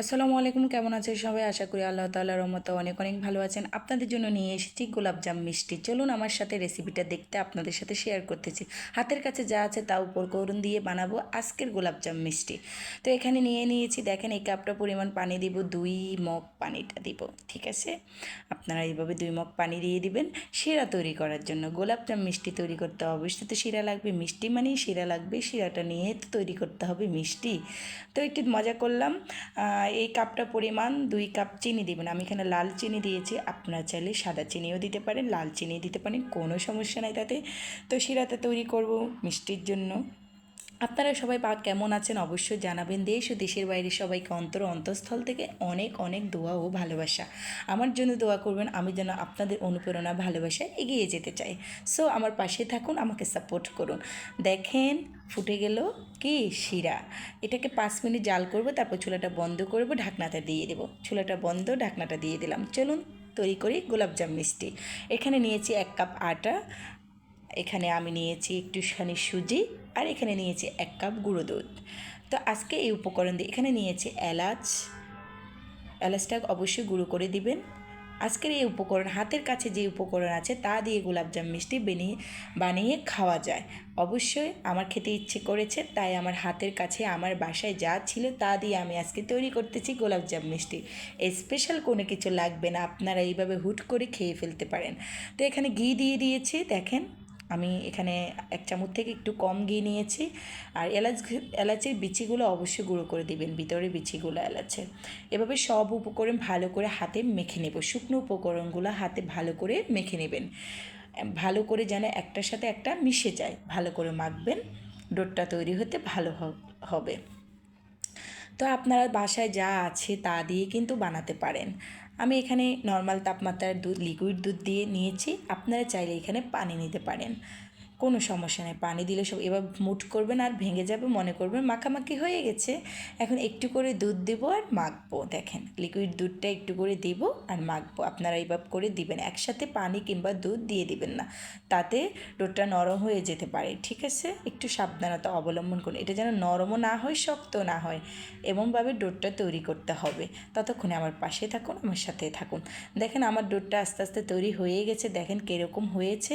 আসসালামু আলাইকুম, কেমন আছেন সবাই? আশা করি আল্লাহ তাআলার রহমতে অনেক অনেক ভালো আছেন। আপনাদের জন্য নিয়ে এসেছি গোলাপজাম মিষ্টি। চলুন আমার সাথে রেসিপিটা দেখতে আপনাদের সাথে শেয়ার করতেছি। হাতের কাছে যা আছে তা উপকরণ দিয়ে বানাবো আজকের গোলাপজাম মিষ্টি। তো এখানে নিয়ে নিয়েছি, দেখেন এই কাপটা পরিমাণ পানি দিব, 2 মগ পানিটা দিব, ঠিক আছে? আপনারা এইভাবে 2 মগ পানি দিয়ে দিবেন শিরা তৈরি করার জন্য। গোলাপজাম মিষ্টি তৈরি করতে অবশ্যই তো শিরা লাগবে, মিষ্টি মানেই শিরা লাগবে, শিরাটা নিয়ে তো তৈরি করতে হবে মিষ্টি। তো একটু মজা করলাম। এই কাপটা পরিমাণ 2 কাপ চিনি দিবেন। আমি এখানে লাল চিনি দিয়েছি, আপনারা চাইলে সাদা চিনিও দিতে পারেন, লাল চিনি দিতে পারেন, কোনো সমস্যা নাই তাতে। তো শিরাটা তৈরি করব মিষ্টির জন্য। আপনারা সবাই কেমন আছেন অবশ্যই জানাবেন। দেশ ও দেশের বাইরে সবাইকে অন্তঃস্থল থেকে অনেক অনেক দোয়া ও ভালোবাসা। আমার জন্য দোয়া করবেন, আমি যেন আপনাদের অনুপ্রেরণা ভালোবাসায় এগিয়ে যেতে চাই। সো আমার পাশে থাকুন, আমাকে সাপোর্ট করুন। দেখেন ফুটে গেল কি শিরা। এটাকে 5 মিনিট জাল করব, তারপর চুলাটা বন্ধ করব, ঢাকনাটা দিয়ে দেবো। চুলাটা বন্ধ, ঢাকনাটা দিয়ে দিলাম। চলুন তৈরি করি গোলাপজাম মিষ্টি। এখানে নিয়েছি 1 কাপ আটা, এখানে আমি নিয়েছি একটুখানি সুজি, আর এখানে নিয়েছি 1 কাপ গুঁড়ো দুধ। তো আজকে এই উপকরণ দিয়ে এখানে নিয়েছি এলাচটা অবশ্যই গুঁড়ো করে দিবেন। আজকের এই উপকরণ, হাতের কাছে যে উপকরণ আছে তা দিয়ে গোলাপজাম মিষ্টি বানিয়ে খাওয়া যায়। অবশ্যই আমার খেতে ইচ্ছে করেছে, তাই আমার হাতের কাছে আমার বাসায় যা ছিল তা দিয়ে আমি আজকে তৈরি করতেছি গোলাপজাম মিষ্টি। স্পেশাল কোনো কিছু লাগবে না, আপনারা এইভাবে হুট করে খেয়ে ফেলতে পারেন। তো এখানে ঘি দিয়ে দিয়েছি, দেখেন আমি এখানে 1 চামচ থেকে একটু কম ঘি নিয়েছি। আর এলাচের বিচিগুলো অবশ্যই গুঁড়ো করে দিবেন, ভিতরে বিচিগুলো এলাচের। এভাবে সব উপকরণ ভালো করে হাতে মেখে নেব, শুকনো উপকরণগুলো হাতে ভালো করে মেখে নেবেন, ভালো করে যেন একটার সাথে একটা মিশে যায়। ভালো করে মাখবেন, ডোটা তৈরি হতে ভালো হবে। তো আপনারা বাসায় যা আছে তা দিয়ে কিন্তু বানাতে পারেন। আমি এখানে নর্মাল তাপমাত্রার দুধ, লিকুইড দুধ দিয়ে নিয়েছি, আপনারা চাইলে এখানে পানি নিতে পারেন, কোনো সমস্যা নেই। পানি দিলে সব এবার মুট করবেন আর ভেঙে যাবে, মনে করবেন মাখামাখি হয়ে গেছে। এখন একটু করে দুধ দেবো আর মাখবো, দেখেন লিকুইড দুধটা একটু করে দেব আর মাখবো। আপনারা এইভাবে করে দিবেন, একসাথে পানি কিংবা দুধ দিয়ে দিবেন না, তাতে ডোটা নরম হয়ে যেতে পারে, ঠিক আছে? একটু সাবধানতা অবলম্বন করুন, এটা যেন নরমও না হয় শক্ত না হয়, এমনভাবে ডোটা তৈরি করতে হবে। ততক্ষণে আমার পাশে থাকুন, আমার সাথে থাকুন। দেখেন আমার ডোটা আস্তে আস্তে তৈরি হয়ে গেছে, দেখেন কীরকম হয়েছে।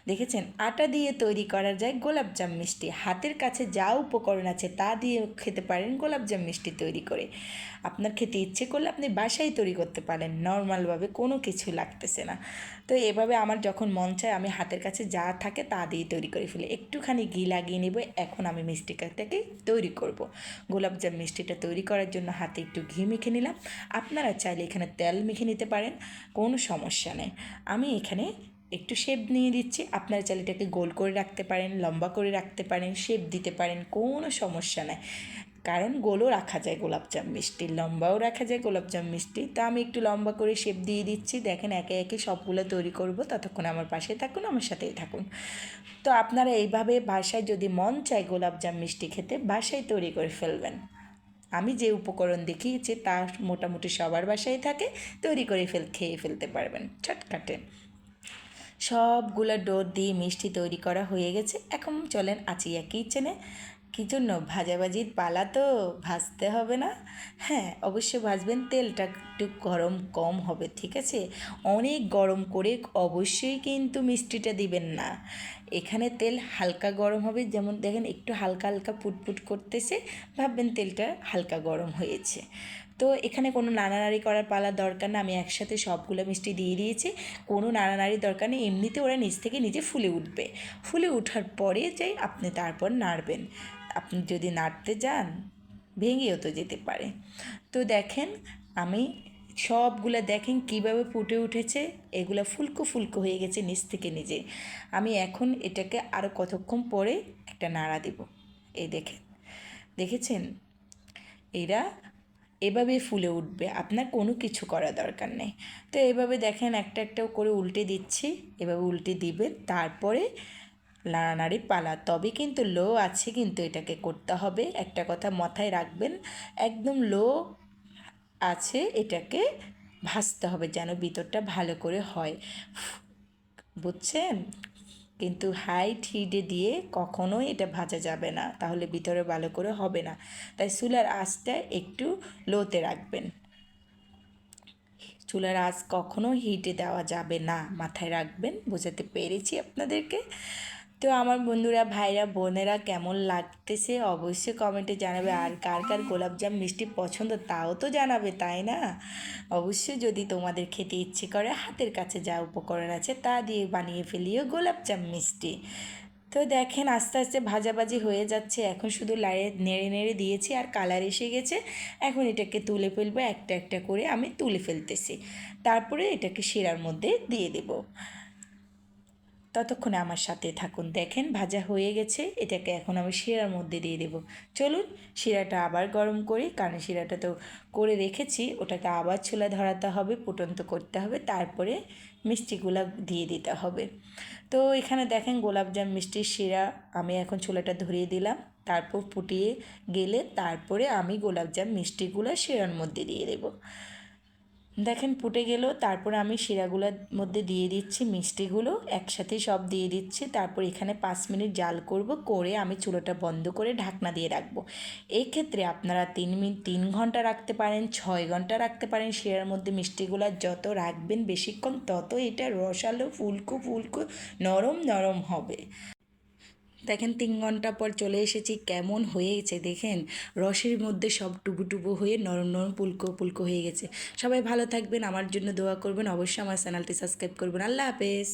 দেখেছেন, আটা দিয়ে তৈরি করা যায় গোলাপজাম মিষ্টি। হাতের কাছে যা উপকরণ আছে তা দিয়ে খেতে পারেন গোলাপজাম মিষ্টি তৈরি করে। আপনার খেতে ইচ্ছে করলে আপনি বাসায় তৈরি করতে পারেন, নর্মালভাবে কোনো কিছু লাগতেছে না। তো এভাবে আমার যখন মন চায় আমি হাতের কাছে যা থাকে তা দিয়ে তৈরি করে ফেলি। একটুখানি ঘি লাগিয়ে নেব। এখন আমি মিষ্টিটাকে তৈরি করব। গোলাপজাম মিষ্টিটা তৈরি করার জন্য হাতে একটু ঘি মেখে নিলাম। আপনারা চাইলে এখানে তেল মেখে নিতে পারেন, কোনো সমস্যা নেই। আমি এখানে একটু শেপ নিয়ে দিচ্ছি, আপনারা চাইলে এটাকে গোল করে রাখতে পারেন, লম্বা করে রাখতে পারেন, শেপ দিতে পারেন, কোনো সমস্যা নাই। কারণ গোলও রাখা যায় গোলাপজাম মিষ্টি, লম্বাও রাখা যায় গোলাপজাম মিষ্টি। তা আমি একটু লম্বা করে শেপ দিয়ে দিচ্ছি। দেখেন একে একে সবগুলো তৈরি করব, ততক্ষণ আমার পাশে থাকুন, আমার সাথেই থাকুন। তো আপনারা এইভাবে বাসায় যদি মন চায় গোলাপজাম মিষ্টি খেতে, বাসায় তৈরি করে ফেলবেন। আমি যে উপকরণ দেখিয়েছি তা মোটামুটি সবার বাসায় থাকে, তৈরি করে খেয়ে ফেলতে পারবেন চটকাটে। সবগুলো ডো দিয়ে মিষ্টি তৈরি করা হয়ে গেছে। এখন চলেন আচিয়া কিচেনে। কী জন্য? ভাজাভাজির পালা তো, ভাজতে হবে না? হ্যাঁ, অবশ্যই ভাজবেন। তেলটা একটু গরম কম হবে, ঠিক আছে? অনেক গরম করে অবশ্যই কিন্তু মিষ্টিটা দিবেন না। এখানে তেল হালকা গরম হবে, যেমন দেখেন একটু হালকা হালকা ফুটফুট করতেছে, ভাববেন তেলটা হালকা গরম হয়েছে। তো এখানে কোনো নাড়ানাড়ি করার পালার দরকার না, আমি একসাথে সবগুলো মিষ্টি দিয়ে দিয়েছি, কোনো নাড়ানাড়ির দরকার নেই। এমনিতে ওরা নিচ থেকে নিজে ফুলে উঠবে, ফুলে ওঠার পরে যাই আপনি তারপর নাড়বেন। আপনি যদি নাড়তে যান ভেঙেও তো যেতে পারে। তো দেখেন আমি সবগুলো, দেখেন কীভাবে ফুটে উঠেছে, এগুলো ফুলকো ফুলকো হয়ে গেছে নিচ থেকে নিজে। আমি এখন এটাকে আরও কতক্ষণ পরে একটা নাড়া দেব। এই দেখেন, দেখেছেন? এরা এভাবে ফুলে উঠবে, আপনার কোনো কিছু করা দরকার নেই। তো এভাবে দেখেন একটা একটা করে উল্টে দিচ্ছি, এভাবে উল্টে দিবেন, তারপরে নাড়ানাড়ি পালা। তবে কিন্তু লো আছে, কিন্তু এটাকে করতে হবে, একটা কথা মাথায় রাখবেন, একদম লো আছে এটাকে ভাজতে হবে যেন ভিতরটা ভালো করে হয়, বুঝছেন? কিন্তু হাই হিটে দিয়ে কখনোই এটা ভাজা যাবে না, তাহলে ভিতরে ভালো করে হবে না। তাই চুলার আঁচটা একটু লোতে রাখবেন। চুলার আঁচ কখনো হিটে দেওয়া যাবে না, মাথায় রাখবেন। বোঝাতে পেরেছি আপনাদেরকে? তো আমার বন্ধুরা, ভাইরা, বোনেরা কেমন লাগতেছে অবশ্যই কমেন্টে জানাবে। আর কার কার গোলাপজাম মিষ্টি পছন্দ তাও তো জানাবে, তাই না? অবশ্যই যদি তোমাদের খেতে ইচ্ছে করে হাতের কাছে যা উপকরণ আছে তা দিয়ে বানিয়ে ফেলিও গোলাপজাম মিষ্টি। তো দেখেন আস্তে আস্তে ভাজাভাজি হয়ে যাচ্ছে। এখন শুধু নেড়ে নেড়ে দিয়েছি আর কালার এসে গেছে। এখন এটাকে তুলে ফেলবো, একটা একটা করে আমি তুলে ফেলতেছি। তারপরে এটাকে শিরার মধ্যে দিয়ে দেব। ততক্ষণে আমার সাথে থাকুন। দেখেন ভাজা হয়ে গেছে, এটাকে এখন আমি শিরার মধ্যে দিয়ে দেব। চলুন শিরাটা আবার গরম করি, কারণ শিরাটা তো করে রেখেছি, ওটাকে আবার চুলা ধরাতে হবে, ফুটন্ত করতে হবে, তারপরে মিষ্টিগুলো দিয়ে দিতে হবে। তো এখানে দেখেন গোলাপজাম মিষ্টির শিরা আমি এখন চুলাটা ধরিয়ে দিলাম। তারপর ফুটিয়ে গেলে তারপরে আমি গোলাপজাম মিষ্টিগুলো শিরার মধ্যে দিয়ে দেবো। দেখেন ফুটে গেল, তারপরে আমি শিরাগুলোর মধ্যে দিয়ে দিচ্ছি মিষ্টিগুলো, একসাথে সব দিয়ে দিচ্ছি। তারপর এখানে 5 মিনিট জাল করব, করে আমি চুলোটা বন্ধ করে ঢাকনা দিয়ে রাখবো। এই ক্ষেত্রে আপনারা 3 ঘন্টা রাখতে পারেন, 6 ঘন্টা রাখতে পারেন। শিরার মধ্যে মিষ্টিগুলো যত রাখবেন বেশিক্ষণ, তত এটা রসালো ফুলকো ফুলকো নরম নরম হবে। দেখেন 3 ঘন্টা পর চলে এসেছি, কেমন হয়েছে দেখেন, রসের মধ্যে সব টুবু টুবু হয়ে নরম নরম পুলকো পুলকো হয়ে গেছে। সবাই ভালো থাকবেন, আমার জন্য দোয়া করবেন, অবশ্যই আমার চ্যানেলটি সাবস্ক্রাইব করবেন। আল্লাহ হাফেজ।